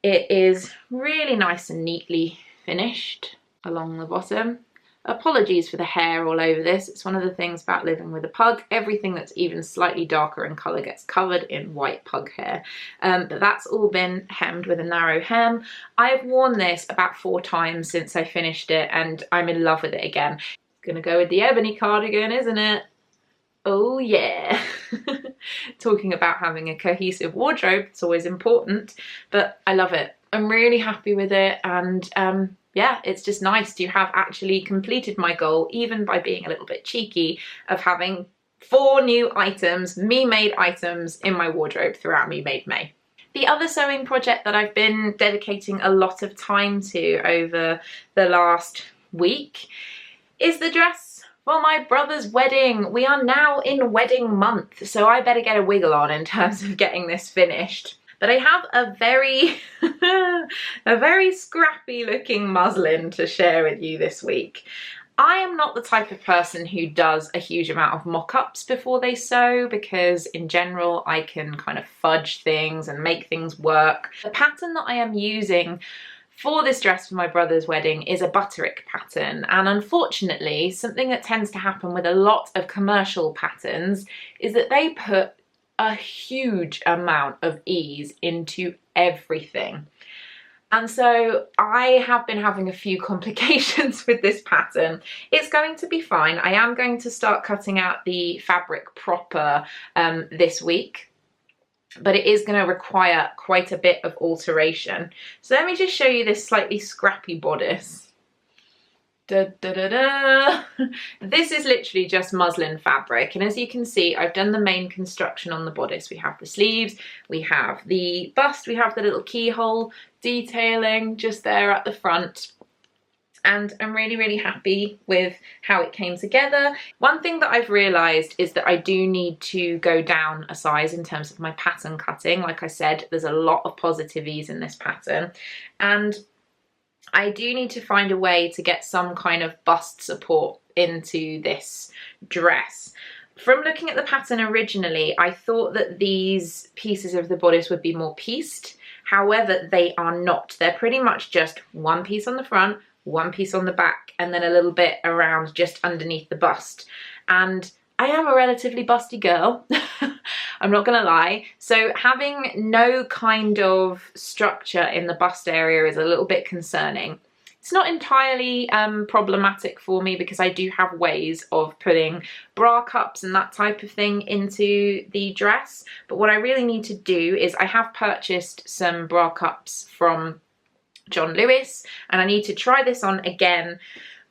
it is really nice and neatly finished along the bottom. Apologies for the hair all over this. It's one of the things about living with a pug. Everything that's even slightly darker in colour gets covered in white pug hair. But that's all been hemmed with a narrow hem. I've worn this about 4 times since I finished it, and I'm in love with it again. Gonna go with the ebony cardigan, isn't it? Oh yeah. Talking about having a cohesive wardrobe, it's always important, but I love it. I'm really happy with it, and yeah, it's just nice to have actually completed my goal, even by being a little bit cheeky, of having 4 new items, me-made items, in my wardrobe throughout Me Made May. The other sewing project that I've been dedicating a lot of time to over the last week is the dress for my brother's wedding. We are now in wedding month, so I better get a wiggle on in terms of getting this finished. But I have a very, a very scrappy looking muslin to share with you this week. I am not the type of person who does a huge amount of mock-ups before they sew, because in general I can kind of fudge things and make things work. The pattern that I am using for this dress for my brother's wedding is a butterick pattern, and unfortunately something that tends to happen with a lot of commercial patterns is that they put a huge amount of ease into everything. And so I have been having a few complications with this pattern. It's going to be fine. I am going to start cutting out the fabric proper this week, but it is going to require quite a bit of alteration. So let me just show you this slightly scrappy bodice. Da, da, da, da. This is literally just muslin fabric, and as you can see, I've done the main construction on the bodice. We have the sleeves, we have the bust, we have the little keyhole detailing just there at the front, and I'm really, really happy with how it came together. One thing that I've realised is that I do need to go down a size in terms of my pattern cutting. Like I said, there's a lot of positive ease in this pattern, and I do need to find a way to get some kind of bust support into this dress. From looking at the pattern originally, I thought that these pieces of the bodice would be more pieced. However, they are not. They're pretty much just one piece on the front, one piece on the back, and then a little bit around just underneath the bust. And I am a relatively busty girl, I'm not gonna lie, so having no kind of structure in the bust area is a little bit concerning. It's not entirely problematic for me, because I do have ways of putting bra cups and that type of thing into the dress, but what I really need to do is I have purchased some bra cups from John Lewis, and I need to try this on again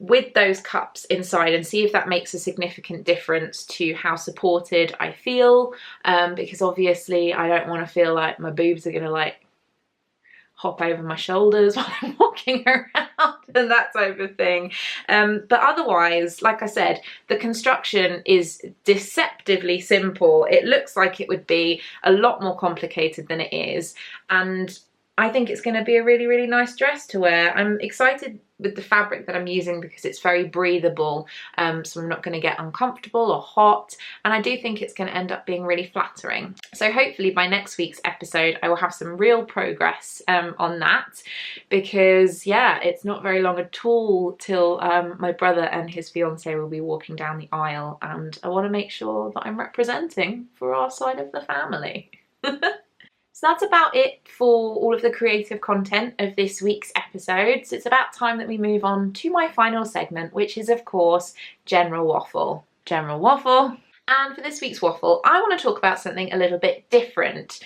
with those cups inside and see if that makes a significant difference to how supported I feel, because obviously I don't want to feel like my boobs are gonna like hop over my shoulders while I'm walking around and that type of thing. But otherwise, like I said, the construction is deceptively simple. It looks like it would be a lot more complicated than it is, and I think it's going to be a really, really nice dress to wear. I'm excited with the fabric that I'm using because it's very breathable, so I'm not going to get uncomfortable or hot, and I do think it's going to end up being really flattering. So hopefully by next week's episode I will have some real progress on that, because yeah, it's not very long at all till my brother and his fiance will be walking down the aisle, and I want to make sure that I'm representing for our side of the family. So that's about it for all of the creative content of this week's episodes. It's about time that we move on to my final segment, which is of course General Waffle. General Waffle. And for this week's waffle, I want to talk about something a little bit different.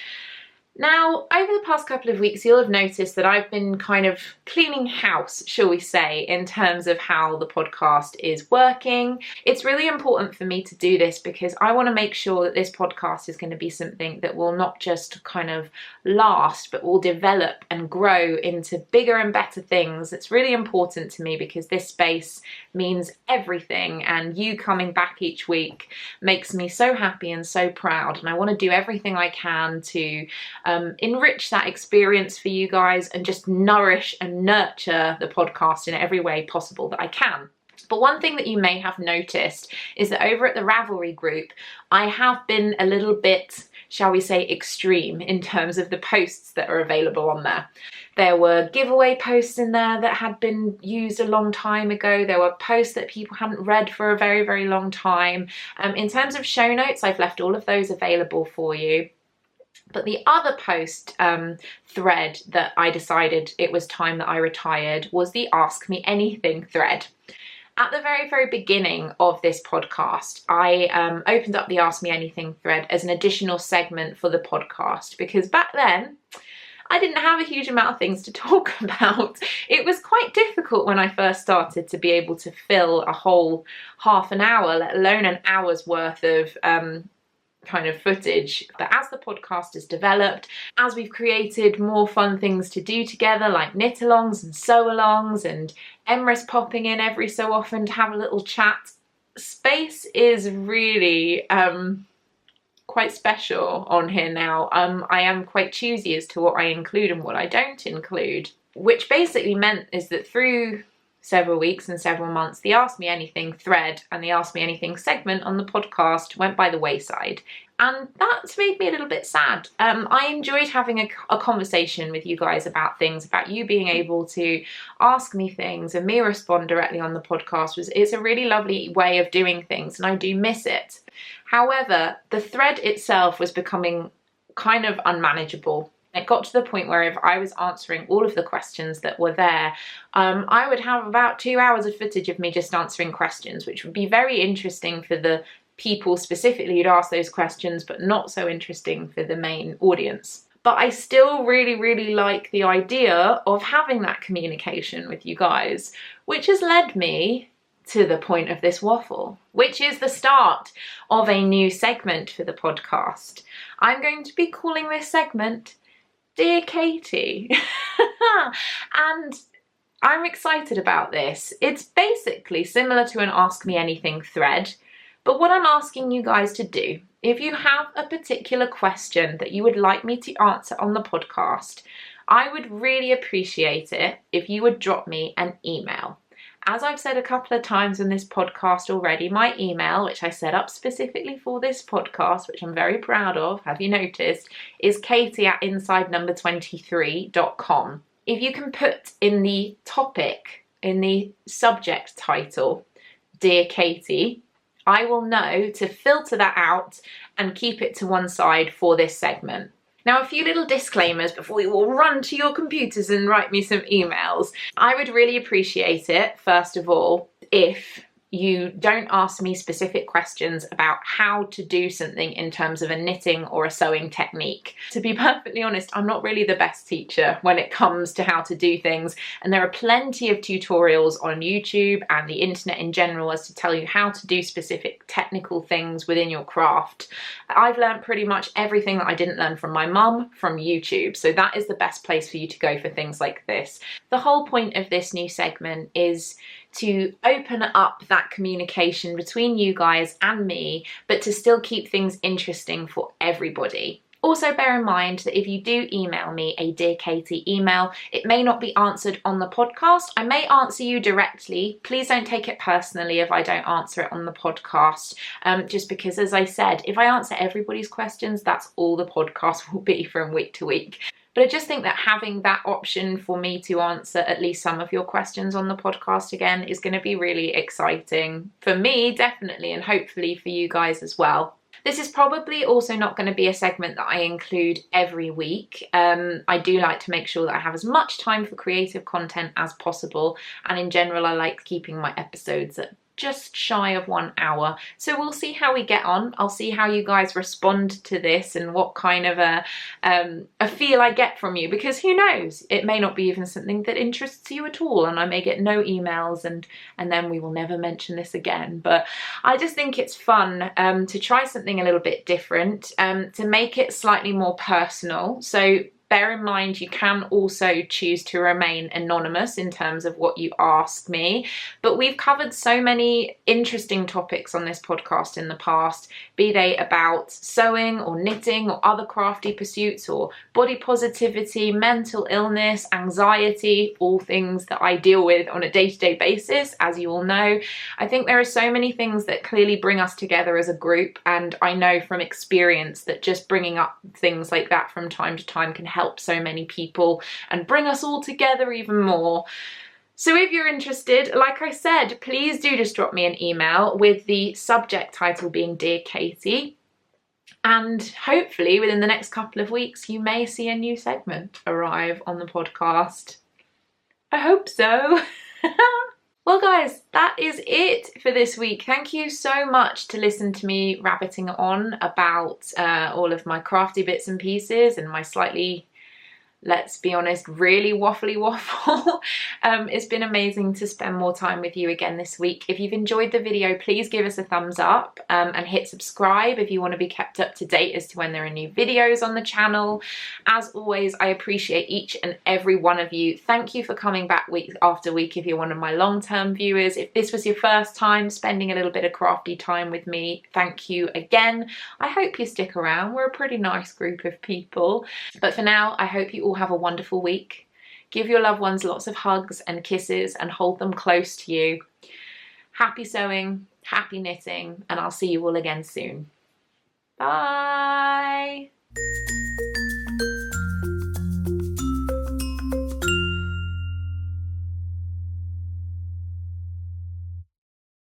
Now, over the past couple of weeks, you'll have noticed that I've been kind of cleaning house, shall we say, in terms of how the podcast is working. It's really important for me to do this because I want to make sure that this podcast is going to be something that will not just kind of last, but will develop and grow into bigger and better things. It's really important to me because this space means everything, and you coming back each week makes me so happy and so proud, and I want to do everything I can to enrich that experience for you guys and just nourish and nurture the podcast in every way possible that I can. But one thing that you may have noticed is that over at the Ravelry group, I have been a little bit, shall we say, extreme in terms of the posts that are available on there. There were giveaway posts in there that had been used a long time ago. There were posts that people hadn't read for a very, very long time. In terms of show notes, I've left all of those available for you. But the other post thread that I decided it was time that I retired was the Ask Me Anything thread. At the very, very beginning of this podcast, I opened up the Ask Me Anything thread as an additional segment for the podcast because back then I didn't have a huge amount of things to talk about. It was quite difficult when I first started to be able to fill a whole half an hour, let alone an hour's worth of kind of footage. But as the podcast has developed, as we've created more fun things to do together like knit alongs and sew alongs and Emrys popping in every so often to have a little chat, space is really quite quite special on here now. I am quite choosy as to what I include and what I don't include, which basically meant is that through several weeks and several months, the Ask Me Anything thread and the Ask Me Anything segment on the podcast went by the wayside. And that's made me a little bit sad. I enjoyed having a conversation with you guys about things, about you being able to ask me things and me respond directly on the podcast. It's a really lovely way of doing things, and I do miss it. However, the thread itself was becoming kind of unmanageable. It got to the point where if I was answering all of the questions that were there, I would have about 2 hours of footage of me just answering questions, which would be very interesting for the people specifically who'd ask those questions, but not so interesting for the main audience. But I still really like the idea of having that communication with you guys, which has led me to the point of this waffle, which is the start of a new segment for the podcast. I'm going to be calling this segment Dear Katie. And I'm excited about this. It's basically similar to an Ask Me Anything thread, but what I'm asking you guys to do, if you have a particular question that you would like me to answer on the podcast, I would really appreciate it if you would drop me an email. As I've said a couple of times in this podcast already, my email, which I set up specifically for this podcast, which I'm very proud of, have you noticed, is katie@insidenumber23.com. If you can put in the topic, in the subject title, Dear Katie, I will know to filter that out and keep it to one side for this segment. Now, a few little disclaimers before you all run to your computers and write me some emails. I would really appreciate it, first of all, if you don't ask me specific questions about how to do something in terms of a knitting or a sewing technique. To be perfectly honest, I'm not really the best teacher when it comes to how to do things, and there are plenty of tutorials on YouTube and the internet in general as to tell you how to do specific technical things within your craft. I've learned pretty much everything that I didn't learn from my mum from YouTube, so that is the best place for you to go for things like this. The whole point of this new segment is to open up that communication between you guys and me, but to still keep things interesting for everybody. Also bear in mind that if you do email me a Dear Katie email, it may not be answered on the podcast. I may answer you directly. Please don't take it personally if I don't answer it on the podcast, just because, as I said, if I answer everybody's questions, that's all the podcast will be from week to week. But I just think that having that option for me to answer at least some of your questions on the podcast again is going to be really exciting for me, definitely, and hopefully for you guys as well. This is probably also not going to be a segment that I include every week. I do like to make sure that I have as much time for creative content as possible, and in general I like keeping my episodes at just shy of 1 hour. So we'll see how we get on. I'll see how you guys respond to this and what kind of a feel I get from you, because who knows, it may not be even something that interests you at all, and I may get no emails and then we will never mention this again. But I just think it's fun to try something a little bit different, to make it slightly more personal. So bear in mind, you can also choose to remain anonymous in terms of what you ask me, but we've covered so many interesting topics on this podcast in the past, be they about sewing or knitting or other crafty pursuits or body positivity, mental illness, anxiety, all things that I deal with on a day-to-day basis, as you all know. I think there are so many things that clearly bring us together as a group, and I know from experience that just bringing up things like that from time to time can help so many people and bring us all together even more. So if you're interested, like I said, please do just drop me an email with the subject title being Dear Katie, and hopefully within the next couple of weeks you may see a new segment arrive on the podcast. I hope so. Well guys, that is it for this week. Thank you so much to listen to me rabbiting on about all of my crafty bits and pieces and my slightly let's be honest, really waffly waffle. It's been amazing to spend more time with you again this week. If you've enjoyed the video, please give us a thumbs up and hit subscribe if you want to be kept up to date as to when there are new videos on the channel. As always, I appreciate each and every one of you. Thank you for coming back week after week if you're one of my long-term viewers. If this was your first time spending a little bit of crafty time with me, thank you again. I hope you stick around. We're a pretty nice group of people. But for now, I hope you all have a wonderful week. Give your loved ones lots of hugs and kisses and hold them close to you. Happy sewing, happy knitting, and I'll see you all again soon. Bye!